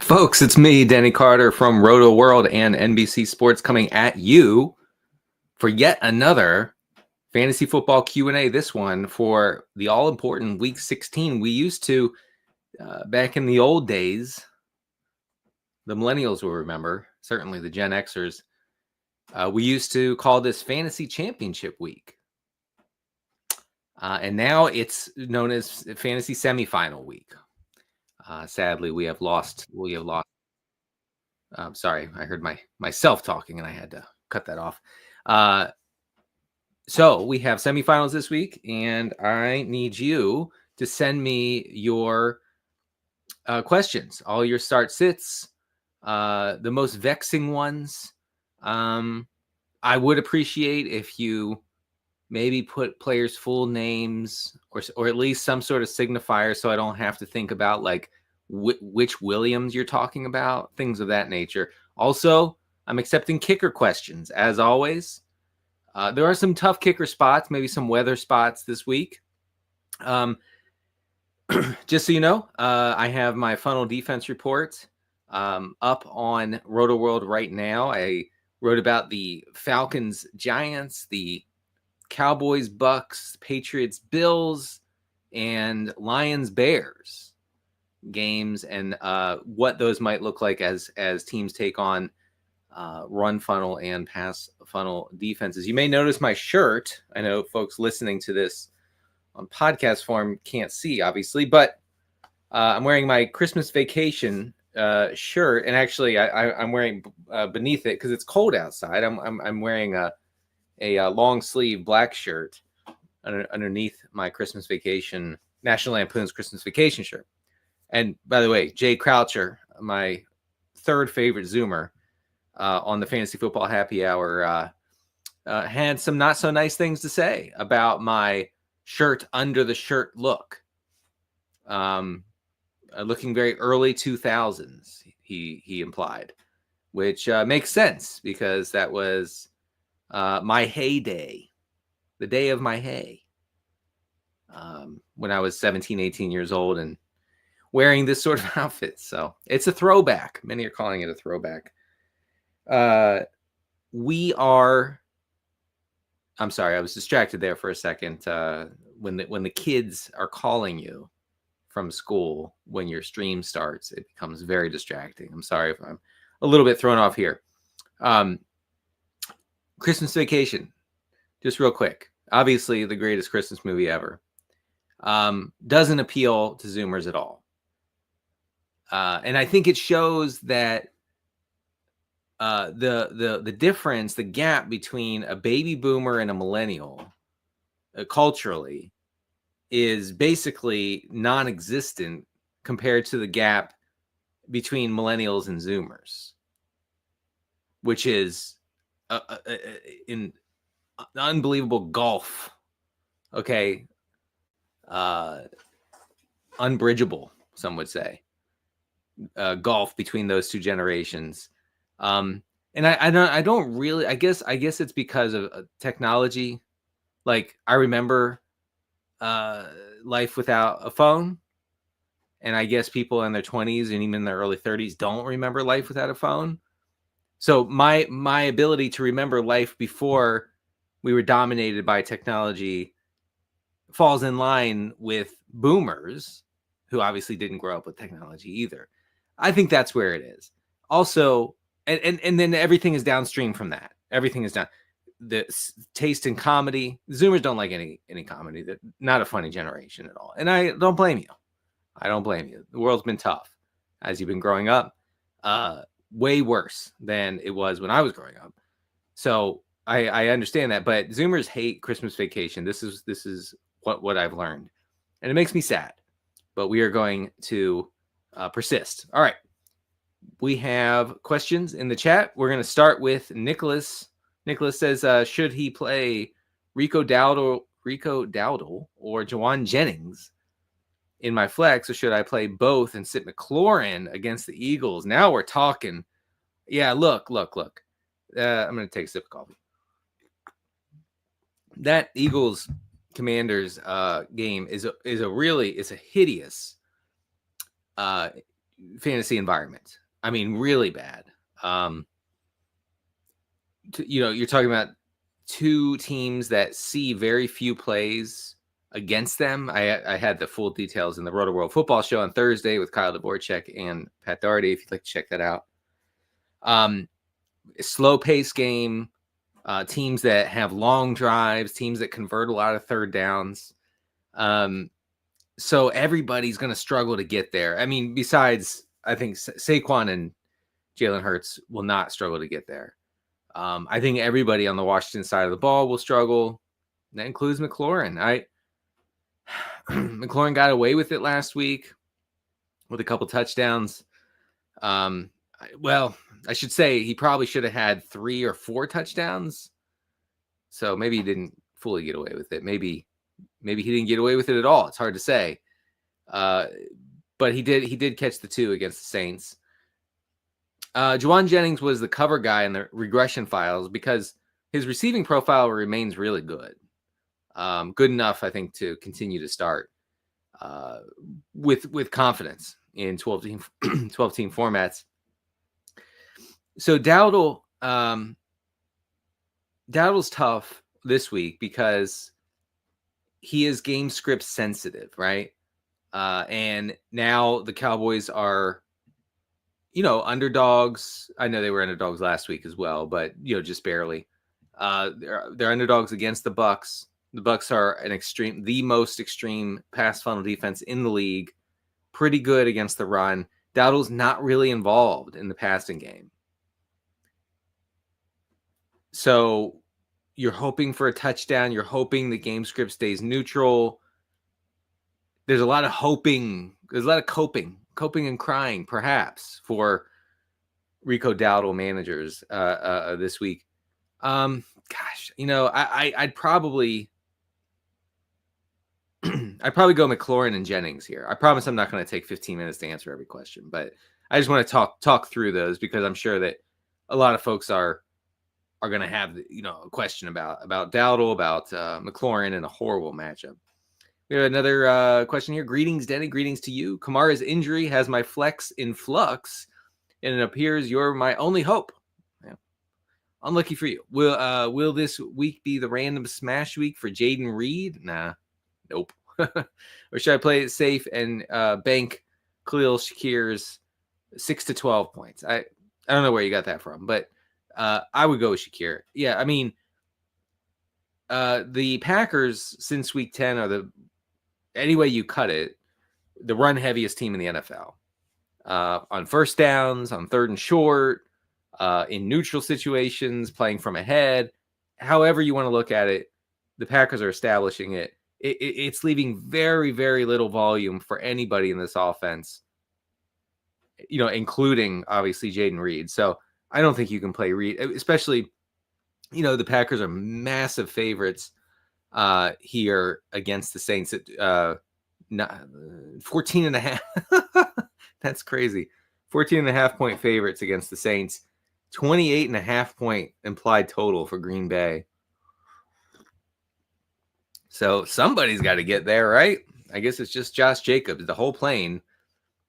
Folks, it's me, Denny Carter from Rotoworld and NBC Sports coming at you for yet another fantasy football Q&A. This one for the all-important Week 16. We used to, back in the old days, the millennials will remember, certainly the Gen Xers, we used to call this Fantasy Championship Week. And now it's known as Fantasy Semifinal Week. Sadly, we have lost. Sorry, I heard myself talking and I had to cut that off. So we have semifinals this week, and I need you to send me your questions, all your start sits, the most vexing ones. I would appreciate if you maybe put players' full names or at least some sort of signifier so I don't have to think about like which Williams you're talking about, things of that nature. Also, I'm accepting kicker questions, as always. There are some tough kicker spots, maybe some weather spots this week. Just so you know, I have my funnel defense report up on Rotoworld right now. I wrote about the Falcons, Giants, the Cowboys, Bucks, Patriots, Bills, and Lions, Bears games, and what those might look like as teams take on run funnel and pass funnel defenses. You may notice my shirt. I know folks listening to this on podcast form can't see, obviously, but I'm wearing my Christmas vacation shirt, and actually I'm wearing beneath it because it's cold outside. I'm wearing a long sleeve black shirt underneath my Christmas vacation, National Lampoon's Christmas Vacation shirt. And by the way, Jay Croucher, my third favorite Zoomer on the Fantasy Football Happy Hour, had some not so nice things to say about my shirt under the shirt look. Looking very early 2000s, he implied, which makes sense because that was my heyday, the day of my hay, when I was 17, 18 years old and wearing this sort of outfit. So it's a throwback. Many are calling it a throwback. I'm sorry, I was distracted there for a second. When the kids are calling you from school when your stream starts, it becomes very distracting. I'm sorry if I'm a little bit thrown off here. Christmas Vacation, just real quick. Obviously, the greatest Christmas movie ever. Doesn't appeal to Zoomers at all. And I think it shows that the difference, the gap between a baby boomer and a millennial culturally is basically non-existent compared to the gap between millennials and Zoomers, which is in unbelievable gulf. Okay. Unbridgeable, some would say. Gulf between those two generations. And I don't really, I guess it's because of technology. Like I remember life without a phone, and I guess people in their 20s and even their early 30s don't remember life without a phone. So my ability to remember life before we were dominated by technology falls in line with boomers who obviously didn't grow up with technology either. I think that's where it is. Also, and then everything is downstream from that. Everything is down. The taste in comedy. Zoomers don't like any comedy. They're not a funny generation at all. And I don't blame you. I don't blame you. The world's been tough as you've been growing up. Way worse than it was when I was growing up. So I understand that. But Zoomers hate Christmas Vacation. This is what I've learned. And it makes me sad. But we are going to persist. All right. We have questions in the chat. We're going to start with Nicholas. Nicholas says, should he play Rico Dowdle or Jawan Jennings in my flex, or should I play both and sit McLaurin against the Eagles? Now we're talking. Yeah, look. I'm going to take a sip of coffee. That Eagles Commanders game is a hideous fantasy environment. I mean, really bad. You're talking about two teams that see very few plays against them. I had the full details in the Rotoworld football show on Thursday with Kyle Dvorak and Pat Doherty, if you'd like to check that out. Slow pace game, teams that have long drives, teams that convert a lot of third downs. So everybody's going to struggle to get there. I mean, besides, I think Saquon and Jalen Hurts will not struggle to get there. I think everybody on the Washington side of the ball will struggle. That includes McLaurin. McLaurin got away with it last week with a couple touchdowns. Well, I should say he probably should have had 3 or 4 touchdowns. So maybe he didn't fully get away with it. Maybe he didn't get away with it at all. It's hard to say. But he did catch the 2 against the Saints. Juwan Jennings was the cover guy in the regression files because his receiving profile remains really good. Good enough, I think, to continue to start with confidence in 12-team formats. So Dowdle's tough this week because he is game script sensitive, right? And now the Cowboys are, underdogs. I know they were underdogs last week as well, but just barely. They're underdogs against the Bucs. The Bucs are the most extreme pass funnel defense in the league. Pretty good against the run. Dowdle's not really involved in the passing game. So you're hoping for a touchdown. You're hoping the game script stays neutral. There's a lot of hoping. There's a lot of coping and crying, perhaps, for Rico Dowdle managers this week. I'd probably go McLaurin and Jennings here. I promise I'm not going to take 15 minutes to answer every question, but I just want to talk through those because I'm sure that a lot of folks are going to have a question about Dowdle, about McLaurin, and a horrible matchup. We have another question here. Greetings, Denny. Greetings to you. Kamara's injury has my flex in flux, and it appears you're my only hope. Yeah. Unlucky for you. Will this week be the random smash week for Jaden Reed? Nah. Nope. Or should I play it safe and bank Khalil Shakir's 6 to 12 points? I don't know where you got that from, but I would go with Shakir. Yeah, I mean, the Packers since week 10 are any way you cut it, the run heaviest team in the NFL. On first downs, on third and short, in neutral situations, playing from ahead, however you want to look at it, the Packers are establishing it. It's leaving very, very little volume for anybody in this offense, including obviously Jaden Reed. So I don't think you can play Reed, especially, the Packers are massive favorites here against the Saints at 14.5. That's crazy. 14.5 point favorites against the Saints. 28.5 point implied total for Green Bay. So somebody's got to get there, right? I guess it's just Josh Jacobs. The whole plane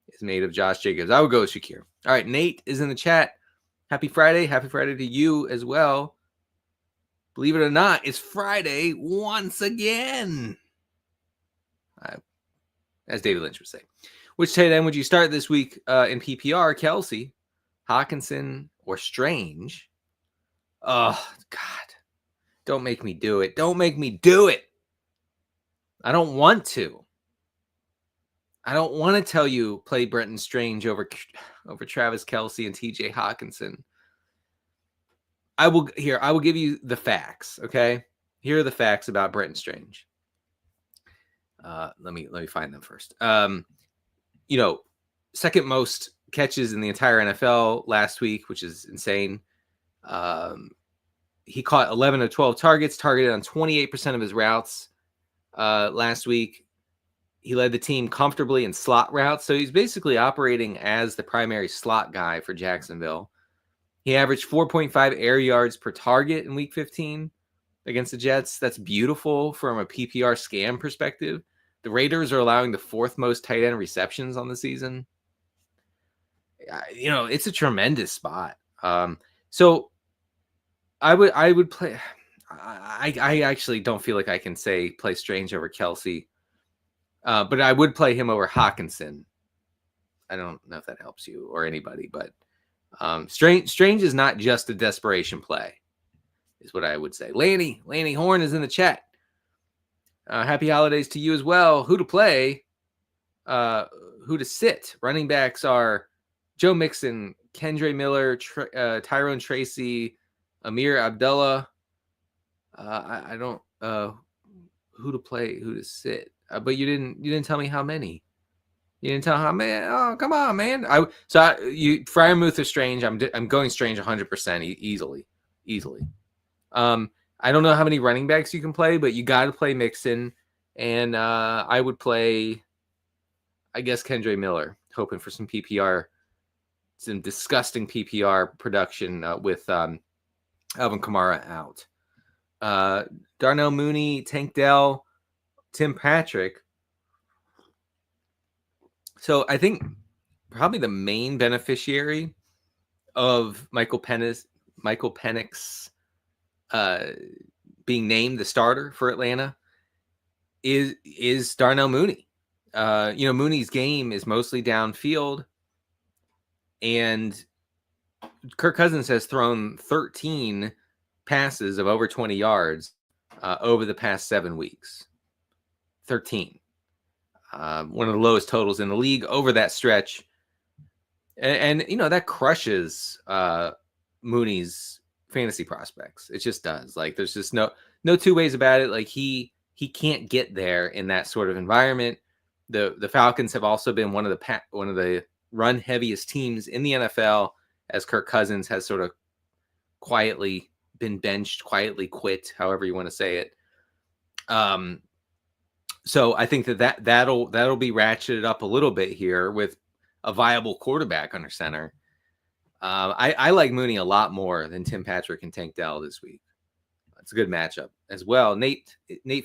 is made of Josh Jacobs. I would go with Shakir. All right, Nate is in the chat. Happy Friday. Happy Friday to you as well. Believe it or not, it's Friday once again. As David Lynch would say. Which tight end would you start this week in PPR? Kelsey, Hawkinson, or Strange? Oh, God. Don't make me do it. Don't make me do it. I don't want to. I don't want to tell you play Brenton Strange over Travis Kelsey and TJ Hawkinson. I will give you the facts, okay? Here are the facts about Brenton Strange. Let me find them first. Second most catches in the entire NFL last week, which is insane. He caught 11 of 12 targets, targeted on 28% of his routes last week. He led the team comfortably in slot routes, so he's basically operating as the primary slot guy for Jacksonville. He averaged 4.5 air yards per target in Week 15 against the Jets. That's beautiful from a PPR scam perspective. The Raiders are allowing the fourth most tight end receptions on the season. it's a tremendous spot. So I would play. I actually don't feel like I can say play Strange over Kelsey, but I would play him over Hawkinson. I don't know if that helps you or anybody, but Strange is not just a desperation play, is what I would say. Lanny Horn is in the chat. Happy holidays to you as well. Who to play? Who to sit? Running backs are Joe Mixon, Kendre Miller, Tyrone Tracy, Amir Abdullah. I don't who to play, who to sit. But you didn't tell me how many. You didn't tell how many. Oh, come on, man. Freiermuth or Strange. I'm going Strange 100% easily. I don't know how many running backs you can play, but you got to play Mixon, and I would play, I guess, Kendre Miller, hoping for some PPR, some disgusting PPR production with Alvin Kamara out. Darnell Mooney, Tank Dell, Tim Patrick. So I think probably the main beneficiary of Michael Penix being named the starter for Atlanta is Darnell Mooney. Mooney's game is mostly downfield, and Kirk Cousins has thrown 13 passes of over 20 yards over the past 7 weeks. 13. One of the lowest totals in the league over that stretch. And that crushes Mooney's fantasy prospects. It just does. Like, there's just no two ways about it. Like, he can't get there in that sort of environment. The Falcons have also been one of the run heaviest teams in the NFL, as Kirk Cousins has sort of quietly been benched, quietly quit, however you want to say it. So I think that'll be ratcheted up a little bit here with a viable quarterback under center. I like Mooney a lot more than Tim Patrick and Tank Dell this week. It's a good matchup as well. Nate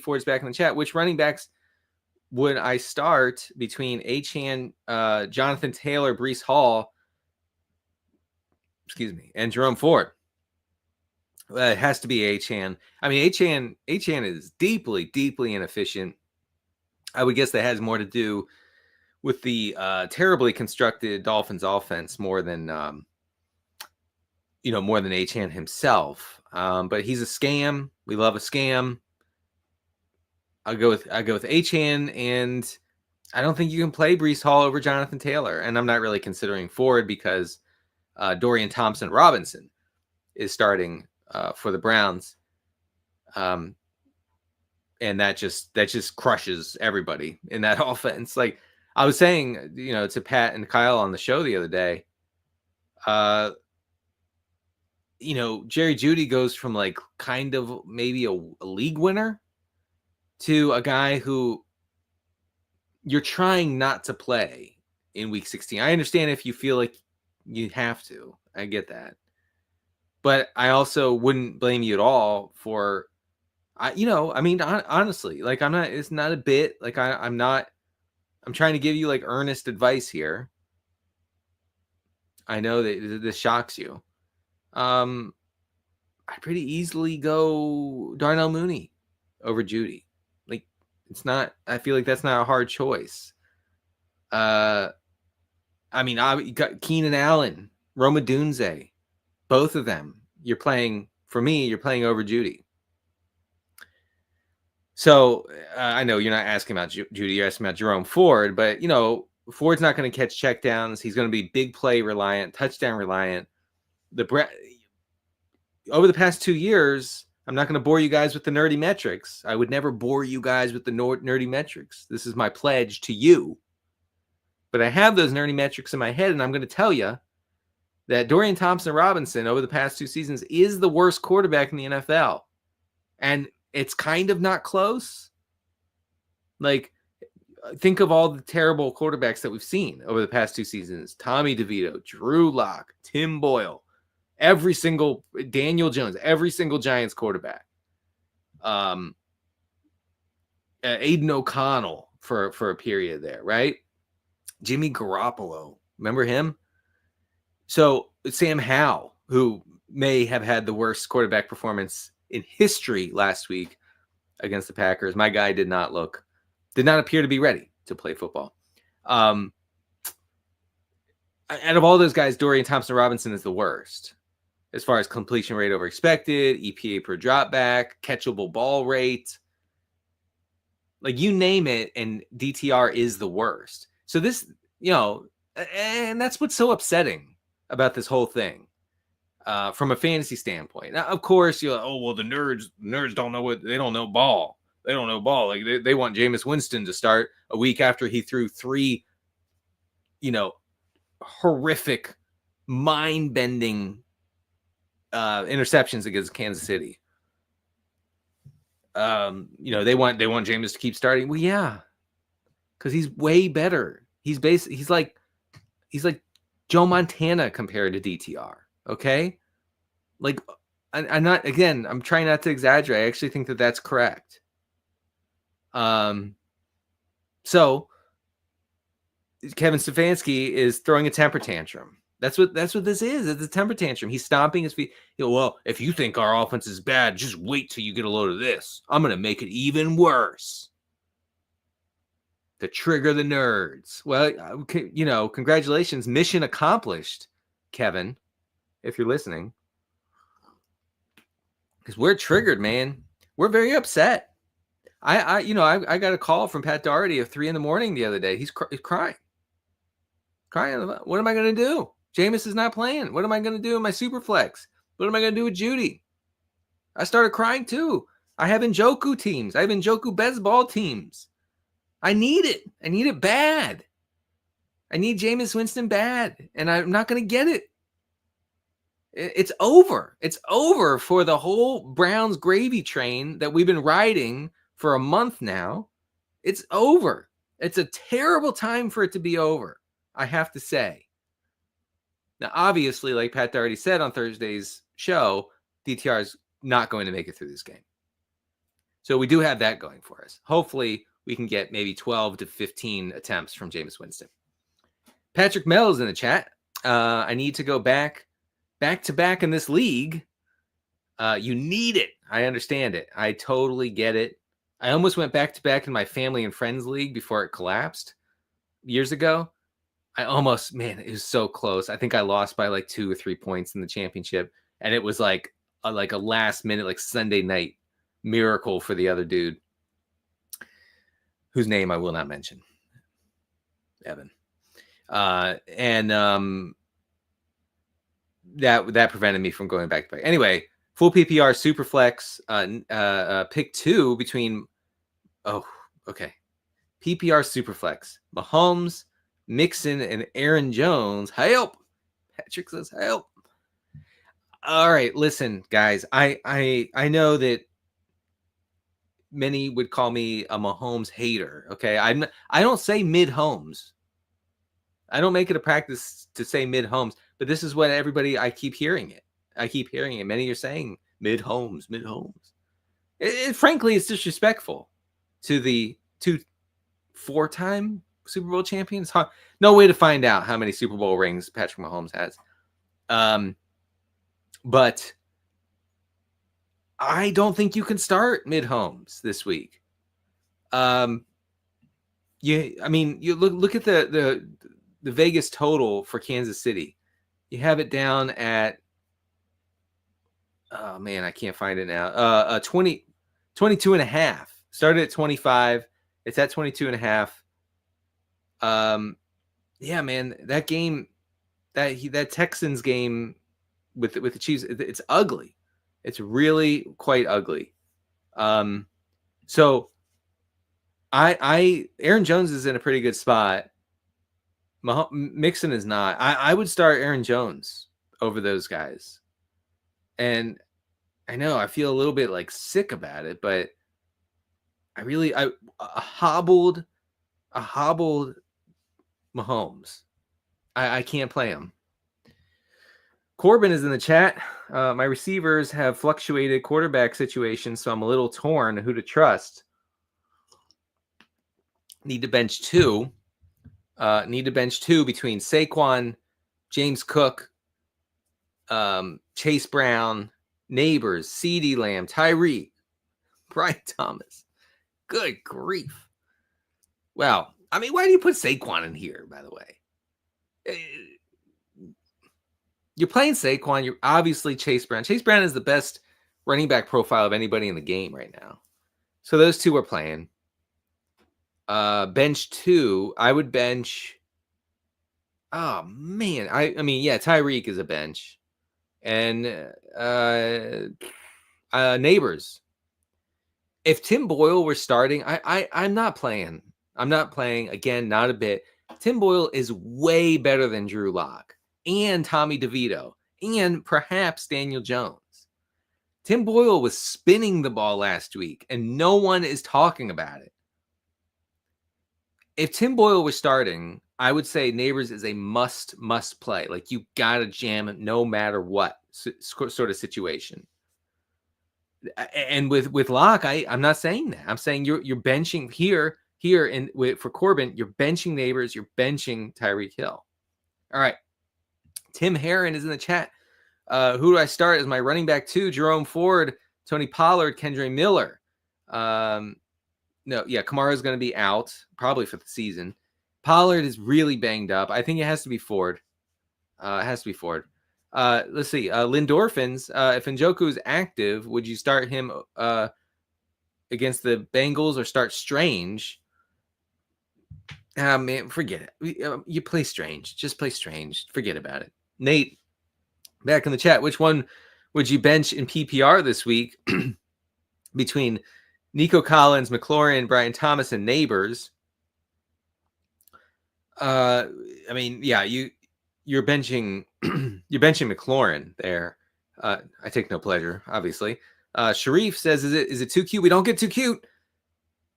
Ford's back in the chat. Which running backs would I start between Achane, Jonathan Taylor, Breece Hall, and Jerome Ford? It has to be Achane. I mean, Achane is deeply, deeply inefficient. I would guess that has more to do with the terribly constructed Dolphins offense more than Achane himself. But he's a scam. We love a scam. I'll go with Achane, and I don't think you can play Breece Hall over Jonathan Taylor. And I'm not really considering Ford because Dorian Thompson-Robinson is starting for the Browns. And that just crushes everybody in that offense. Like I was saying, to Pat and Kyle on the show the other day, Jerry Jeudy goes from like kind of maybe a league winner to a guy who you're trying not to play in week 16. I understand if you feel like you have to. I get that. But I also wouldn't blame you at all for, honestly, like it's not a bit, like I'm trying to give you like earnest advice here. I know that this shocks you. I'd pretty easily go Darnell Mooney over Jeudy. Like I feel like that's not a hard choice. I got Keenan Allen, Roma Dunze, both of them. You're playing over Jeudy. So I know you're not asking about Jeudy, you're asking about Jerome Ford, but Ford's not going to catch checkdowns. He's going to be big play reliant, touchdown reliant. Over the past 2 years, I'm not going to bore you guys with the nerdy metrics. I would never bore you guys with the nerdy metrics. This is my pledge to you. But I have those nerdy metrics in my head, and I'm going to tell you that Dorian Thompson-Robinson over the past 2 seasons is the worst quarterback in the NFL. And it's kind of not close. Like, think of all the terrible quarterbacks that we've seen over the past 2 seasons. Tommy DeVito, Drew Lock, Tim Boyle, Daniel Jones, every single Giants quarterback. Aiden O'Connell for a period there, right? Jimmy Garoppolo. Remember him? So Sam Howell, who may have had the worst quarterback performance in history last week against the Packers, my guy did not appear to be ready to play football. Out of all those guys, Dorian Thompson-Robinson is the worst as far as completion rate over expected, EPA per dropback, catchable ball rate. Like, you name it, and DTR is the worst. So this, and that's what's so upsetting about this whole thing from a fantasy standpoint. Now, of course, you're like, oh, well, the nerds don't know they don't know ball. They don't know ball. Like, they want Jameis Winston to start a week after he threw 3, horrific, mind-bending interceptions against Kansas City. They want Jameis to keep starting. Well, yeah, because he's way better. He's like Joe Montana compared to DTR. Okay, like I'm trying not to exaggerate. I actually think that that's correct. So Kevin Stefanski is throwing a temper tantrum. That's what this is. It's a temper tantrum. He's stomping his feet. Well, if you think our offense is bad, just wait till you get a load of this. I'm going to make it even worse. To trigger the nerds. Well, congratulations. Mission accomplished, Kevin, if you're listening. Because we're triggered, man. We're very upset. I got a call from Pat Doherty at 3 a.m. the other day. He's crying. What am I going to do? Jameis is not playing. What am I going to do in my super flex? What am I going to do with Judy? I started crying too. I have Njoku teams. I have Njoku best ball teams. I need it. I need it bad. I need Jameis Winston bad, and I'm not going to get it. It's over. It's over for the whole Browns gravy train that we've been riding for a month now. It's over. It's a terrible time for it to be over, I have to say. Now, obviously, like Pat already said on Thursday's show, DTR is not going to make it through this game. So we do have that going for us. Hopefully, we can get maybe 12 to 15 attempts from Jameis Winston. Patrick Mel's in the chat. I need to go back to back in this league. You need it. I understand it. I totally get it. I almost went back to back in my family and friends league before it collapsed years ago. It was so close. I think I lost by like 2 or 3 points in the championship. And it was like a last minute, like Sunday night miracle for the other dude, whose name I will not mention. Evan. That prevented me from going back to back. Anyway, full PPR super flex, pick 2 between, PPR super flex, Mahomes, Mixon, and Aaron Jones. Help! Patrick says help. All right, listen, guys. I know that many would call me a Mahomes hater. Okay, I don't say mid Homes. I don't make it a practice to say mid Homes, but this is what I keep hearing it. Many are saying mid Homes. Frankly, it's disrespectful to the 2 4-time Super Bowl champions. No way to find out how many Super Bowl rings Patrick Mahomes has. But I don't think you can start mid Homes this week. You look at the Vegas total for Kansas City. You have it down at, oh man, I can't find it now. 22 and a half. Started at 25. It's at 22 and a half. Yeah, man, that game, that Texans game with the Chiefs, it's ugly. It's really quite ugly. So Aaron Jones is in a pretty good spot. Mixon is not. I would start Aaron Jones over those guys. And I know I feel a little bit like sick about it, but a hobbled Mahomes. I can't play him. Corbin is in the chat. My receivers have fluctuated quarterback situations, so I'm a little torn who to trust. Need to bench two between Saquon, James Cook, Chase Brown, Neighbors, CeeDee Lamb, Tyreek, Brian Thomas. Good grief. Well, I mean, why do you put Saquon in here, by the way? You're playing Saquon. You're obviously Chase Brown. Chase Brown is the best running back profile of anybody in the game right now. So those two are playing. Bench 2, I would bench. Oh, man. I mean, yeah, Tyreek is a bench. And Neighbors. If Tim Boyle were starting, I'm not playing. I'm not playing. Again, not a bit. Tim Boyle is way better than Drew Lock and Tommy DeVito and perhaps Daniel Jones. Tim Boyle was spinning the ball last week, and no one is talking about it. If Tim Boyle was starting, I would say Neighbors is a must play. Like, you got to jam it no matter what sort of situation. And with Locke, I'm not saying that. I'm saying you're benching here for Corbin, you're benching Neighbors, you're benching Tyreek Hill. All right. Tim Herron is in the chat. Who do I start as my running back 2? Jerome Ford, Tony Pollard, Kendre Miller. Kamara's going to be out probably for the season. Pollard is really banged up. I think it has to be Ford. Let's see. Lindorphins. If Njoku is active, would you start him against the Bengals or start Strange? Man, forget it. You play Strange. Just play Strange. Forget about it. Nate, back in the chat. Which one would you bench in PPR this week between Nico Collins, McLaurin, Brian Thomas, and Neighbors? I mean, yeah, you're benching McLaurin there. I take no pleasure, obviously. Sharif says, is it too cute? We don't get too cute.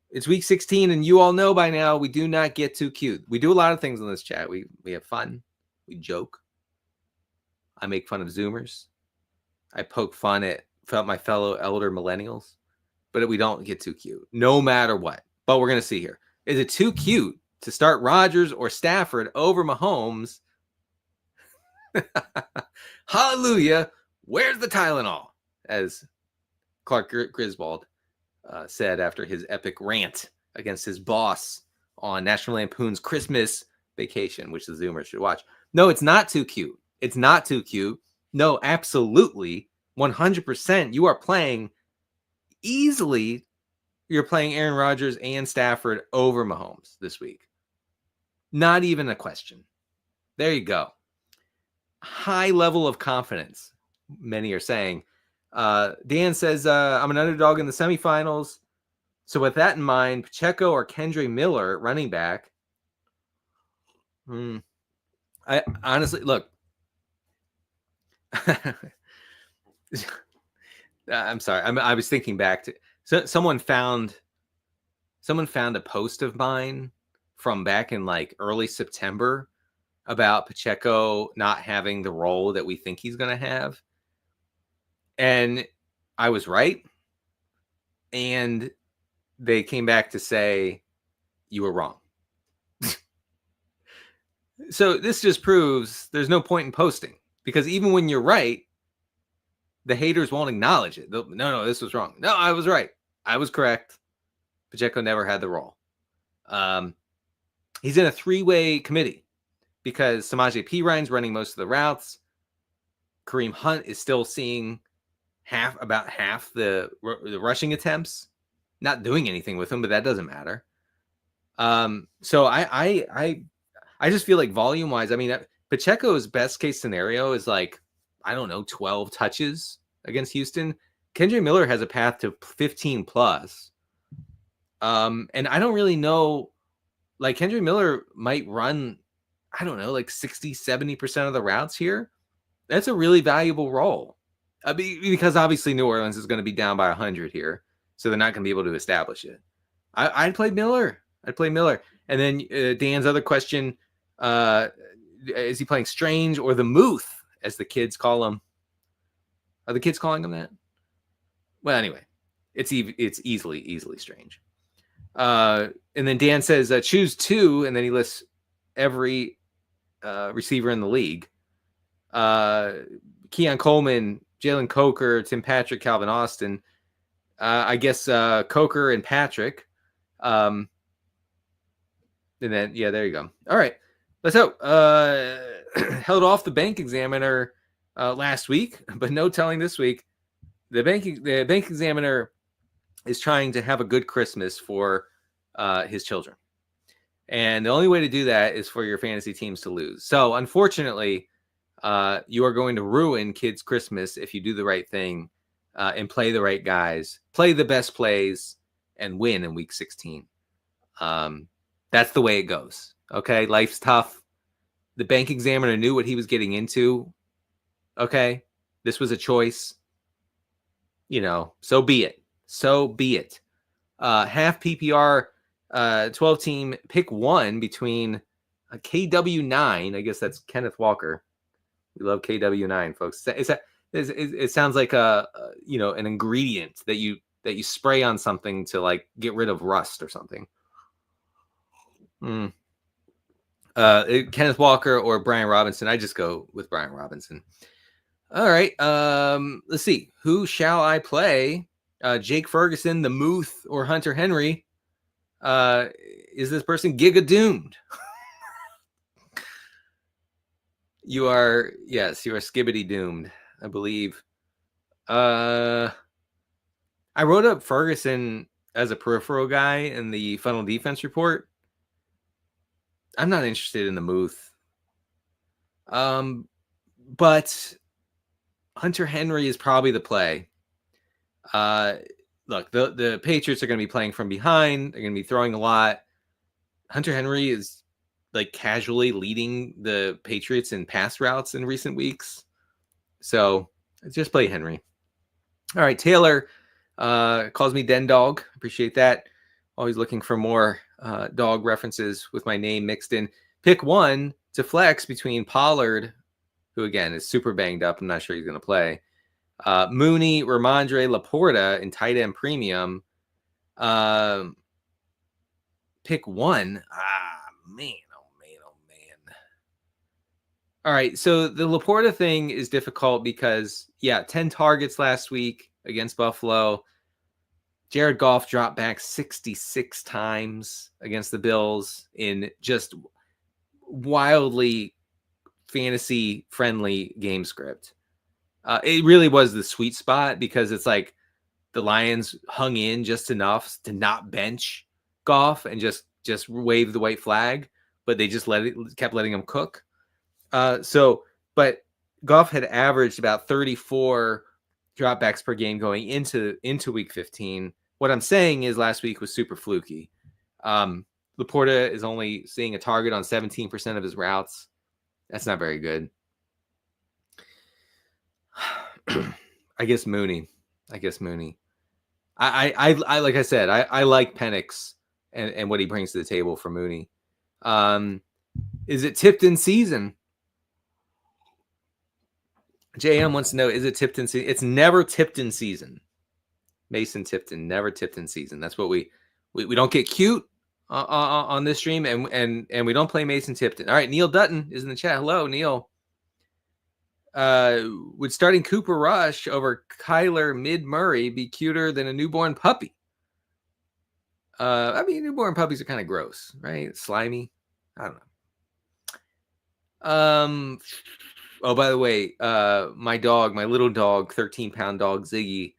It's week 16, and you all know by now we do not get too cute. We do a lot of things in this chat. We have fun. We joke. I make fun of Zoomers. I poke fun at my fellow elder millennials. But we don't get too cute, no matter what. But we're going to see here. Is it too cute to start Rodgers or Stafford over Mahomes? Hallelujah. Where's the Tylenol? As Clark Griswold said after his epic rant against his boss on National Lampoon's Christmas Vacation, which the Zoomers should watch. No, it's not too cute. It's not too cute. No, absolutely. 100%. You are playing easily. You're playing Aaron Rodgers and Stafford over Mahomes this week. Not even a question. There you go. High level of confidence, many are saying. Dan says, I'm an underdog in the semifinals. So with that in mind, Pacheco or Kendre Miller, running back. I honestly, look. I'm sorry. I was thinking back to someone found a post of mine from back in like early September about Pacheco not having the role that we think he's going to have. And I was right. And they came back to say, you were wrong. So this just proves there's no point in posting, because even when you're right, the haters won't acknowledge it. No, this was wrong. No, I was right. I was correct. Pacheco never had the role. He's in a 3-way committee because Samaje Perine's running most of the routes. Kareem Hunt is still seeing about half the rushing attempts. Not doing anything with him, but that doesn't matter. So I just feel like volume-wise, I mean, Pacheco's best case scenario is like, I don't know, 12 touches against Houston. Kendre Miller has a path to 15 plus. And I don't really know, like Kendre Miller might run, I don't know, like 60, 70% of the routes here. That's a really valuable role. Because obviously New Orleans is going to be down by 100 here. So they're not going to be able to establish it. I'd play Miller. And then Dan's other question, is he playing Strange or the Muth, as the kids call him? Are the kids calling him that? Well, anyway, it's easily Strange. And then Dan says, choose 2, and then he lists every receiver in the league. Keon Coleman, Jalen Coker, Tim Patrick, Calvin Austin. I guess Coker and Patrick. And then, yeah, there you go. All right. Let's hope. Held off the bank examiner last week, but no telling this week. The bank examiner is trying to have a good Christmas for his children. And the only way to do that is for your fantasy teams to lose. So, unfortunately, you are going to ruin kids' Christmas if you do the right thing and play the right guys, play the best plays, and win in week 16. That's the way it goes. Okay, life's tough. The bank examiner knew what he was getting into. Okay, this was a choice. So be it. So be it. Half PPR, 12-team pick one between a KW9. I guess that's Kenneth Walker. We love KW9, folks. It sounds like an ingredient that you spray on something to like get rid of rust or something. Kenneth Walker or Brian Robinson. I just go with Brian Robinson. All right. Let's see. Who shall I play? Jake Ferguson, the Muth, or Hunter Henry? Is this person Giga doomed? You are skibbity doomed, I believe. I wrote up Ferguson as a peripheral guy in the Funnel Defense report. I'm not interested in the Muth. But Hunter Henry is probably the play. Look, the Patriots are going to be playing from behind. They're going to be throwing a lot. Hunter Henry is like casually leading the Patriots in pass routes in recent weeks. So just play Henry. All right. Taylor calls me Den Dog. Appreciate that. Always looking for more dog references with my name mixed in. Pick one to flex between Pollard, who again is super banged up. I'm not sure he's going to play. Mooney, Ramondre, Laporta in tight end premium. Pick one. Man. All right. So the Laporta thing is difficult because 10 targets last week against Buffalo. Jared Goff dropped back 66 times against the Bills in just wildly fantasy-friendly game script. It really was the sweet spot because it's like the Lions hung in just enough to not bench Goff and just wave the white flag, but they just kept letting him cook. But Goff had averaged about 34 dropbacks per game going into week 15. What I'm saying is last week was super fluky. Laporta is only seeing a target on 17% of his routes. That's not very good. I guess Mooney. I like I said, I like Penix and what he brings to the table for Mooney. Is it Tipton season? JM wants to know, is it Tipton season? It's never Tipton season. Mason Tipton, never Tipton season. That's what we don't get cute on this stream, and we don't play Mason Tipton. All right, Neil Dutton is in the chat. Hello, Neil. Would starting Cooper Rush over Kyler Mid-Murray be cuter than a newborn puppy? Newborn puppies are kind of gross, right? Slimy. I don't know. Oh, by the way, my little dog, 13-pound dog, Ziggy,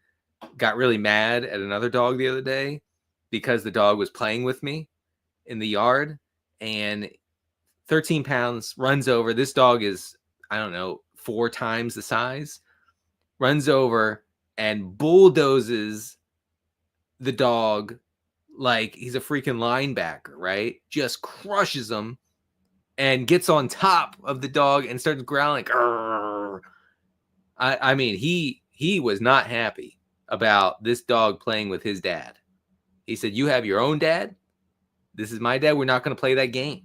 got really mad at another dog the other day because the dog was playing with me in the yard, and 13 pounds runs over. This dog is, 4 times the size, runs over and bulldozes the dog like he's a freaking linebacker, right? Just crushes him and gets on top of the dog and starts growling. He was not happy about this dog playing with his dad. He said, "You have your own dad. This is my dad. We're not going to play that game."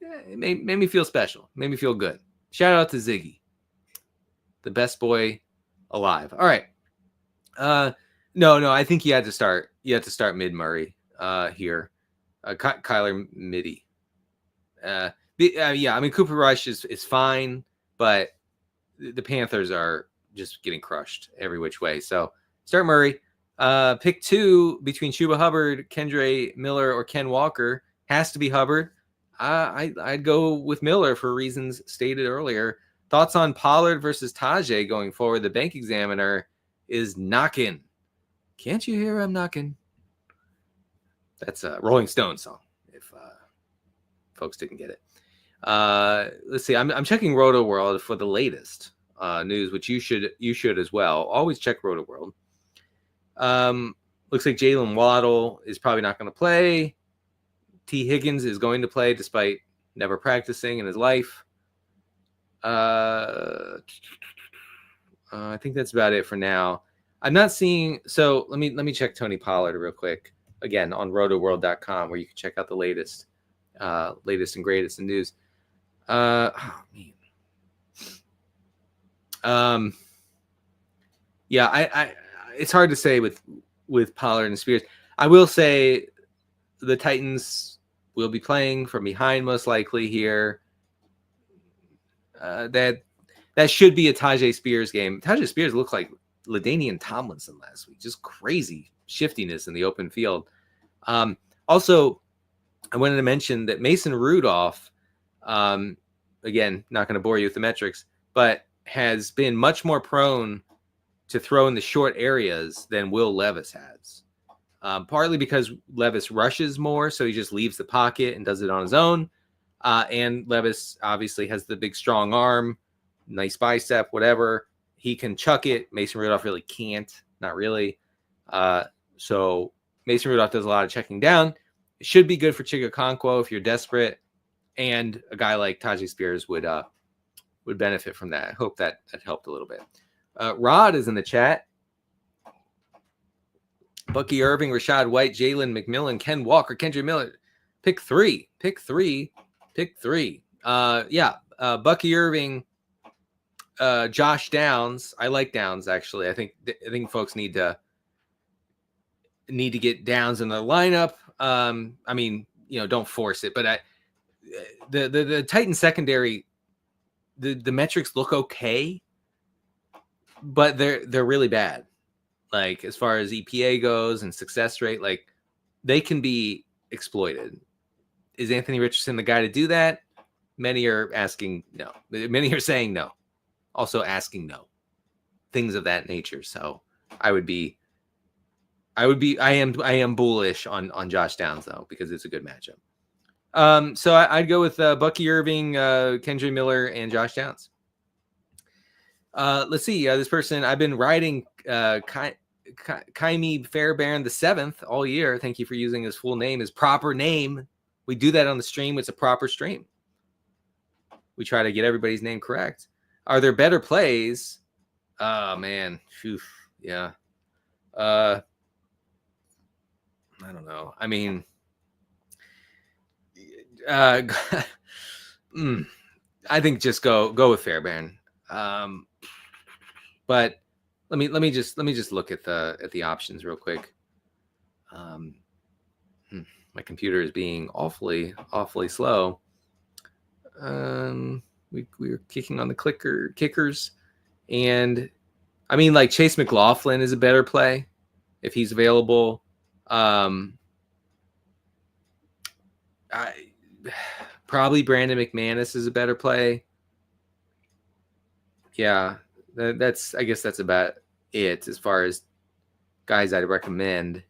It made me feel special. Made me feel good. Shout out to Ziggy, the best boy alive. All right. No. I think you had to start. You had to start Mid-Murray here. Kyler Middy. Cooper Rush is fine, but the Panthers are just getting crushed every which way. So start Murray. Pick 2 between Chuba Hubbard, Kendre Miller, or Ken Walker. Has to be Hubbard. I'd go with Miller for reasons stated earlier. Thoughts on Pollard versus Tajay going forward? The bank examiner is knocking. Can't you hear him knocking? That's a Rolling Stones song, if folks didn't get it. Let's see. I'm checking Rotoworld for the latest news, which you should as well. Always check Rotoworld. Looks like Jalen Waddle is probably not going to play. T. Higgins is going to play despite never practicing in his life. I think that's about it for now. I'm not seeing. So let me check Tony Pollard real quick again on rotoworld.com, where you can check out the latest and greatest in news. Yeah, it's hard to say with Pollard and Spears. I will say the Titans will be playing from behind most likely here. That should be a Tajay Spears game. Tajay Spears looked like LaDainian Tomlinson last week. Just crazy shiftiness in the open field. Also, I wanted to mention that Mason Rudolph, again, not going to bore you with the metrics, but has been much more prone to throw in the short areas than Will Levis has. Partly because Levis rushes more, so he just leaves the pocket and does it on his own. And Levis obviously has the big strong arm, nice bicep, whatever. He can chuck it. Mason Rudolph really can't, not really. So Mason Rudolph does a lot of checking down. It should be good for Chigakonkwo if you're desperate. And a guy like Tajay Spears would benefit from that. I hope that helped a little bit. Rod is in the chat. Bucky Irving, Rashad White, Jalen McMillan, Ken Walker, Kendre Miller. Pick three. Bucky Irving, Josh Downs. I like Downs, actually. I think folks need to get Downs in the lineup. Don't force it, but the Titan secondary, the metrics look okay, but they're really bad. Like, as far as EPA goes and success rate, like, they can be exploited. Is Anthony Richardson the guy to do that? Many are asking no. Many are saying no. Also asking no. Things of that nature. So I am bullish on Josh Downs, though, because it's a good matchup. So I'd go with Bucky Irving, Kendre Miller, and Josh Downs. Let's see. This person, I've been riding Kaimi Fairbairn the 7th all year. Thank you for using his full name, his proper name. We do that on the stream. It's a proper stream. We try to get everybody's name correct. Are there better plays? Oh, man. Whew. Yeah. I don't know. I mean, I think just go with Fairbairn. But let me just look at the options real quick. My computer is being awfully slow. We were kicking on the kickers, and I mean, like, Chase McLaughlin is a better play if he's available. Probably Brandon McManus is a better play. Yeah, I guess that's about it as far as guys I'd recommend.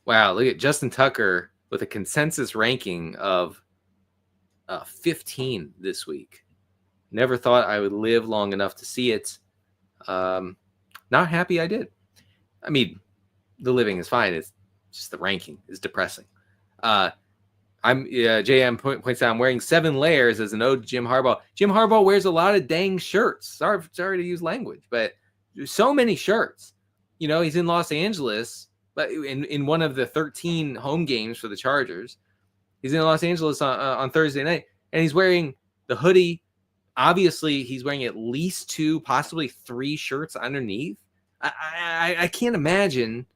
Wow, look at Justin Tucker with a consensus ranking of 15 this week. Never thought I would live long enough to see it. Not happy I did. I mean, the living is fine. It's just the ranking is depressing. JM points out I'm wearing 7 layers as an ode to Jim Harbaugh. Jim Harbaugh wears a lot of dang shirts. Sorry to use language, but there's so many shirts. You know, he's in Los Angeles, but in one of the 13 home games for the Chargers, he's in Los Angeles on Thursday night, and he's wearing the hoodie. Obviously, he's wearing at least 2, possibly 3 shirts underneath. I can't imagine.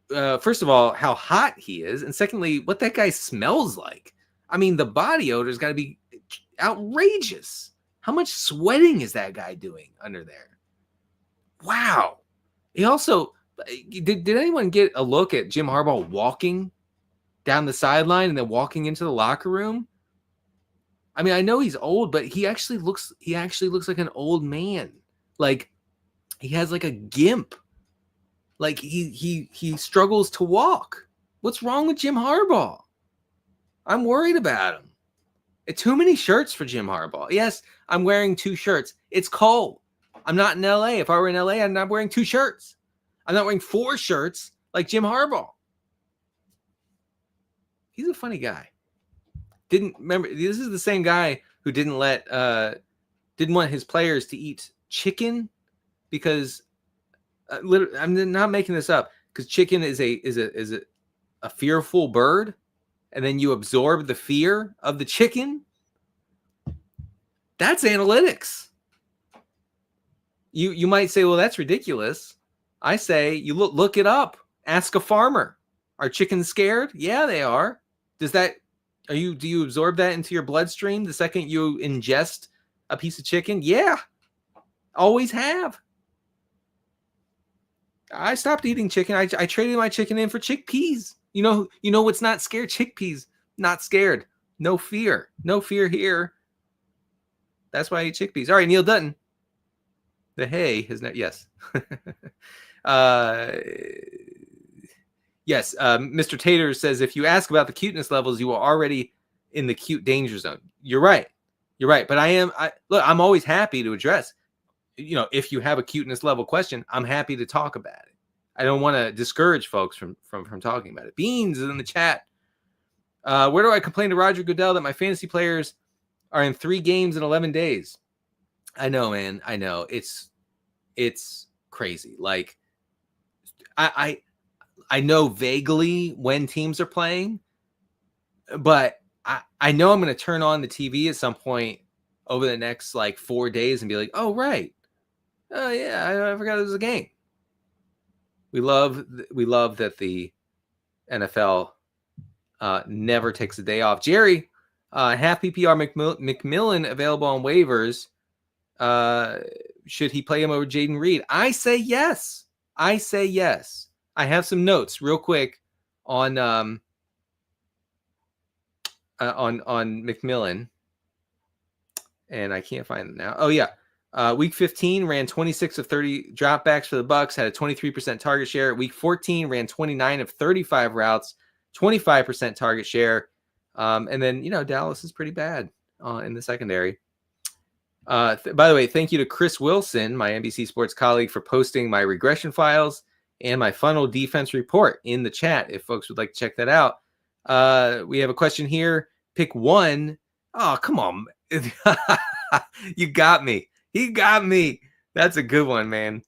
First of all, how hot he is, and secondly, what that guy smells like. I mean, the body odor's got to be outrageous. How much sweating is that guy doing under there? Wow. He also, did anyone get a look at Jim Harbaugh walking down the sideline and then walking into the locker room? I mean, I know he's old, but he actually looks like an old man. Like he has like a gimp. Like he struggles to walk. What's wrong with Jim Harbaugh? I'm worried about him. Too many shirts for Jim Harbaugh. Yes, I'm wearing 2 shirts. It's cold. I'm not in LA. If I were in LA, I'm not wearing 2 shirts. I'm not wearing 4 shirts like Jim Harbaugh. He's a funny guy. Didn't remember, this is the same guy who didn't want his players to eat chicken because I'm not making this up, because chicken is a fearful bird, and then you absorb the fear of the chicken. That's analytics. You might say, well, that's ridiculous. I say you look it up. Ask a farmer. Are chickens scared? Yeah, they are. Do you absorb that into your bloodstream the second you ingest a piece of chicken? Yeah. Always have. I stopped eating chicken. I traded my chicken in for chickpeas. You know what's not scared? Chickpeas. Not scared. No fear. No fear here. That's why I eat chickpeas. All right, Neil Dutton. The hay has not. Yes. Yes. Mr. Tater says, if you ask about the cuteness levels, you are already in the cute danger zone. You're right. You're right. But I'm always happy to address, if you have a cuteness level question, I'm happy to talk about it. I don't want to discourage folks from talking about it. Beans is in the chat. Where do I complain to Roger Goodell that my fantasy players are in 3 games in 11 days? I know, man. I know. It's crazy. Like, I know vaguely when teams are playing, but I know I'm going to turn on the TV at some point over the next 4 days and be like, oh, right. Oh, yeah, I forgot it was a game. We love that the NFL never takes a day off. Jerry, half PPR McMillan available on waivers. Should he play him over Jaden Reed? I say yes. I have some notes real quick on McMillan, and I can't find them now. Oh yeah. Week 15 ran 26 of 30 dropbacks for the Bucks, had a 23% target share. Week 14 ran 29 of 35 routes, 25% target share. And then, Dallas is pretty bad in the secondary. By the way, thank you to Cris Wilson, my NBC Sports colleague, for posting my regression files and my funnel defense report in the chat, if folks would like to check that out. We have a question here. Pick 1. Oh, come on. You got me. He got me. That's a good one, man.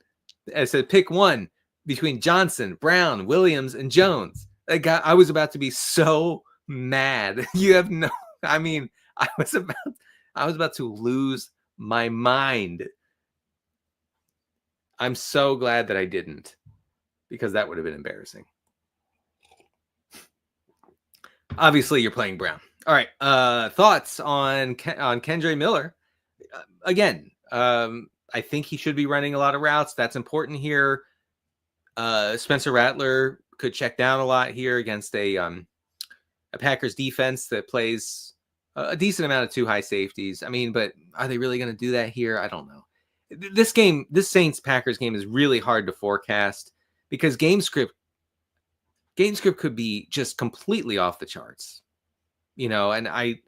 I said pick 1 between Johnson, Brown, Williams, and Jones. I was about to be so mad. You have no. I mean, I was about to lose my mind. I'm so glad that I didn't, because that would have been embarrassing. Obviously, you're playing Brown. All right. Thoughts on Kendre Miller? Again, I think he should be running a lot of routes. That's important here. Spencer Rattler could check down a lot here against a Packers defense that plays a decent amount of 2 high safeties. I mean, but are they really going to do that here? I don't know. This Saints-Packers game is really hard to forecast because game script could be just completely off the charts, and I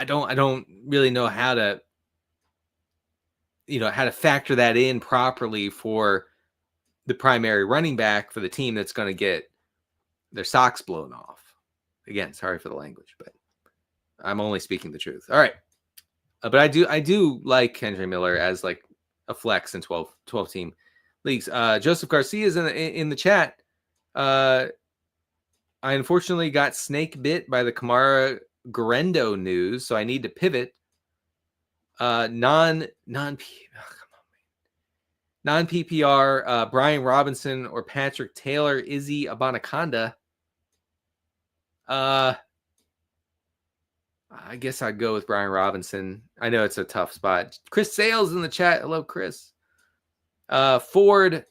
don't really know how to factor that in properly for the primary running back for the team that's going to get their socks blown off. Again, sorry for the language, but I'm only speaking the truth. All right. But I do like Kendre Miller as a flex in 12 team leagues. Joseph Garcia is in the chat. I unfortunately got snake bit by the Kamara Garendo news, so I need to pivot. Non-PPR, Brian Robinson or Patrick Taylor, Izzy Abanaconda. I guess I'd go with Brian Robinson. I know it's a tough spot. Chris Sales in the chat. Hello, Chris. Ford,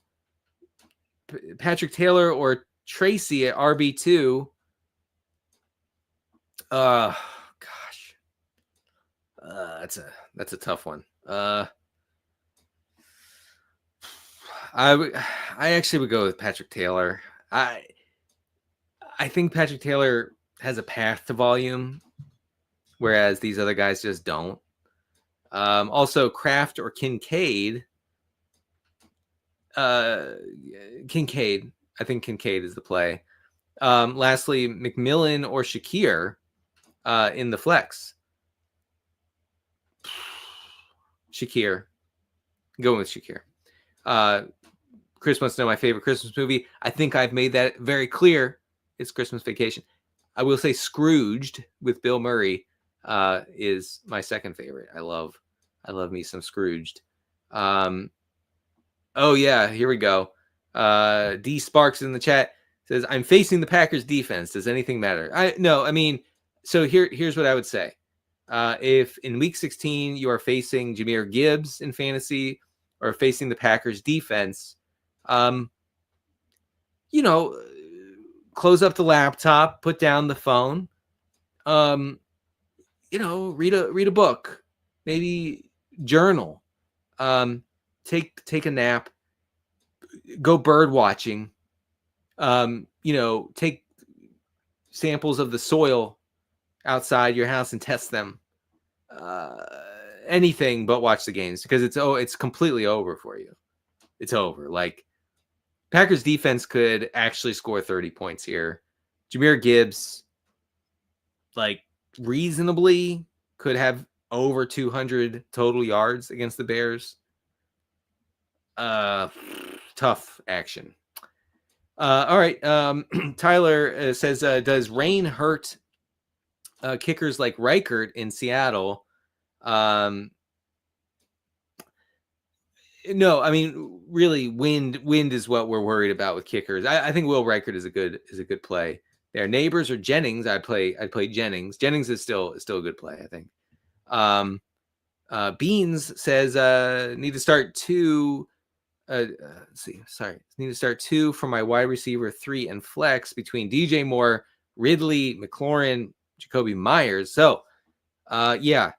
Patrick Taylor, or Tracy at RB2. Gosh. That's a tough one. I actually would go with Patrick Taylor. I think Patrick Taylor has a path to volume, whereas these other guys just don't. Also, Kraft or Kincaid. Kincaid. I think Kincaid is the play. Lastly, McMillan or Shakir in the flex. Shakir. Going with Shakir. Chris wants to know my favorite Christmas movie. I think I've made that very clear. It's Christmas Vacation. I will say Scrooged with Bill Murray is my second favorite. I love me some Scrooged. Oh yeah, here we go. D Sparks in the chat says, I'm facing the Packers defense. Does anything matter? So here's what I would say. If in week 16 you are facing Jahmyr Gibbs in fantasy or facing the Packers defense, close up the laptop, put down the phone, read a book, maybe journal, take a nap, go bird watching, take samples of the soil outside your house and test them. Anything but watch the games, because it's completely over for you. It's over. Like, Packers defense could actually score 30 points here. Jahmyr Gibbs, like, reasonably could have over 200 total yards against the Bears. Tough action. All right. Tyler says, does rain hurt kickers like Reichert in Seattle? No, I mean, really, wind is what we're worried about with kickers. I think Will Reichert is a good play there. Neighbors or Jennings, I'd play Jennings. Jennings is still a good play, I think. Beans says need to start two. Need to start two for my wide receiver 3 and flex between DJ Moore, Ridley, McLaurin, Jacoby Myers. So, yeah.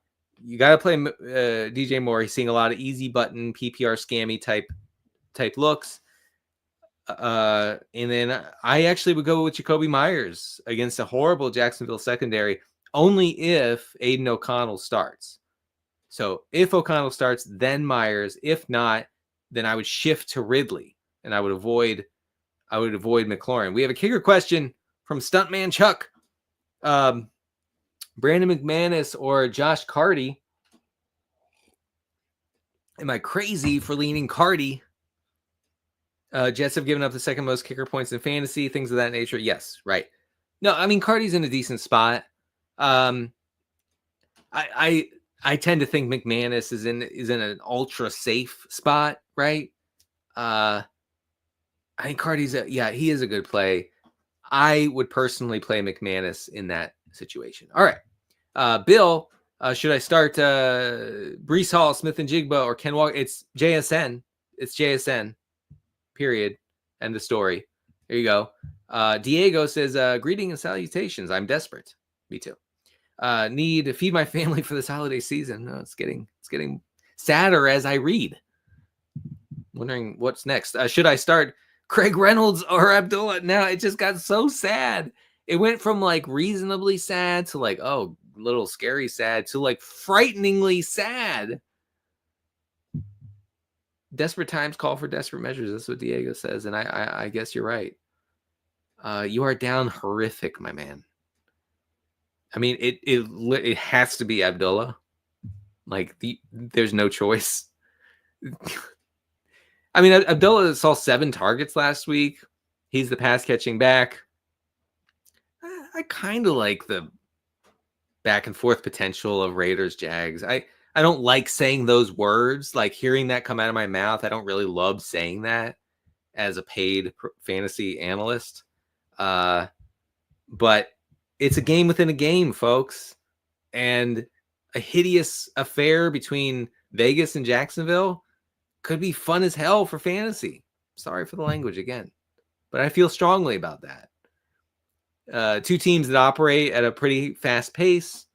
You got to play DJ Moore. He's seeing a lot of easy button PPR scammy type looks. And then I actually would go with Jacoby Myers against a horrible Jacksonville secondary, only if Aiden O'Connell starts. So if O'Connell starts, then Myers. If not, then I would shift to Ridley, and I would avoid McLaurin. We have a kicker question from Stuntman Chuck. Brandon McManus or Josh Carty? Am I crazy for leaning Carty? Jets have given up the second most kicker points in fantasy, things of that nature. Yes, right. No, I mean, Carty's in a decent spot. I tend to think McManus is in an ultra safe spot, right? I think Carty's he is a good play. I would personally play McManus in that situation. All right. Bill, should I start Breece Hall, Smith and Jigba, or Ken Walker? It's JSN. It's JSN. Period. End of story. Here you go. Diego says, greeting and salutations. I'm desperate. Me too. Need to feed my family for this holiday season. Oh, it's getting sadder as I read. Wondering what's next. Should I start Craig Reynolds or Abdullah? Now it just got so sad. It went from like reasonably sad to like, oh, little scary sad to like frighteningly sad. Desperate times call for desperate measures. That's what Diego says. And I guess you're right. You are down horrific, my man. I mean, it has to be Abdullah. Like there's no choice. I mean, Abdullah saw 7 targets last week. He's the pass catching back. I kind of like the back and forth potential of Raiders Jags. I don't like saying those words, like hearing that come out of my mouth. I don't really love saying that as a paid fantasy analyst. But it's a game within a game, folks. and a hideous affair between Vegas and Jacksonville could be fun as hell for fantasy. Sorry for the language again, but I feel strongly about that. Two teams that operate at a pretty fast pace,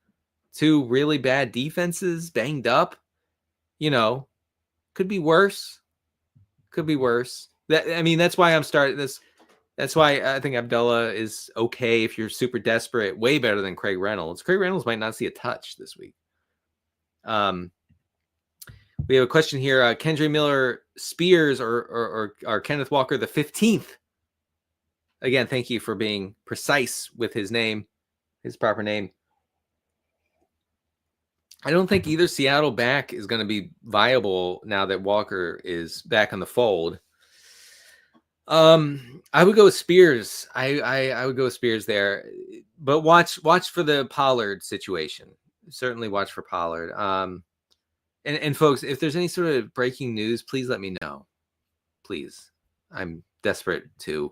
two really bad defenses, banged up, could be worse. Could be worse. That's why I'm starting this. That's why I think Abdullah is okay if you're super desperate. Way better than Craig Reynolds. Craig Reynolds might not see a touch this week. We have a question here. Kendre Miller Spears or Kenneth Walker the 15th. Again, thank you for being precise with his name, his proper name. I don't think either Seattle back is going to be viable now that Walker is back on the fold. I would go with Spears. I would go with Spears there, but watch for the Pollard situation. Certainly watch for Pollard. And folks, if there's any sort of breaking news, please let me know. Please, I'm desperate to